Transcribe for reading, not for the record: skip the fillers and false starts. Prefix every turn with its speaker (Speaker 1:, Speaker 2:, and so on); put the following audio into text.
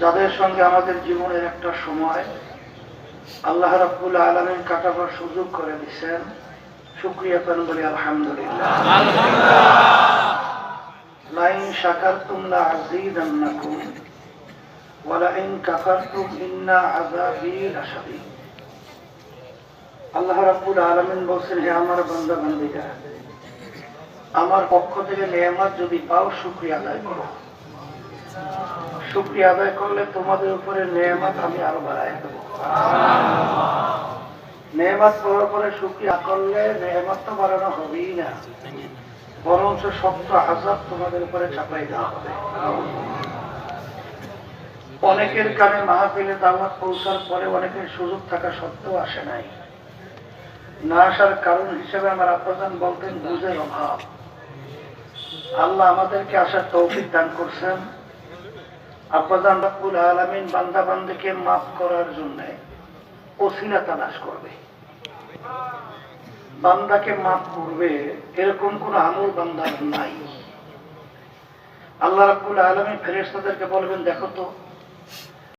Speaker 1: যাদের সঙ্গে আমাদের জীবনের একটা সময় আল্লাহ রাব্বুল আলামিন কাটাবার সুযোগ করে দিয়েছেন, শুকরিয়া করেন, বলি আলহামদুলিল্লাহ। লাইন শাকারতুম লাযীদান্নাকুম ওয়া লাইন কাফারতুম ইন্না আযাবী লাশাদীদ। আল্লাহ রাব্বুল আলামিন বলেন, হে আমার বান্দা বান্দীরা, আমার পক্ষ থেকে নেয়ামত যদি পাও শুকরিয়া আদায় করো। শুকরিয়া আদায় করলে তোমাদের উপরে নেয়ামত আমি আরো বাড়াই দেব। নেয়ামত পাওয়ার পরে শুকরিয়া করলে নেয়ামত তো বাড়ানো হবেই না, বরঞ্চ শক্ত আযাব তোমাদের উপরে চাপাই দেওয়া হবে। অনেকের কানে মাহফিলে দাওয়াত পৌঁছার পরে অনেকের সুযোগ থাকা সত্ত্বেও আসে নাই। না আসার কারণ হিসেবে আমার আব্বাজান বলতেন বুঝের অভাব। আল্লাহ আমাদেরকে আসার তৌফিক দান করছেন। আব্বাজান রাব্বুল আলামিন বান্দা বান্দাকে মাফ করার জন্য ওসিলা তালাশ করবে, বান্দাকে মাফ করবে, এরকম কোন আমল বান্দার নাই। আল্লাহ রাব্বুল আলামিন ফেরেশতাদেরকে বলবেন, দেখো তো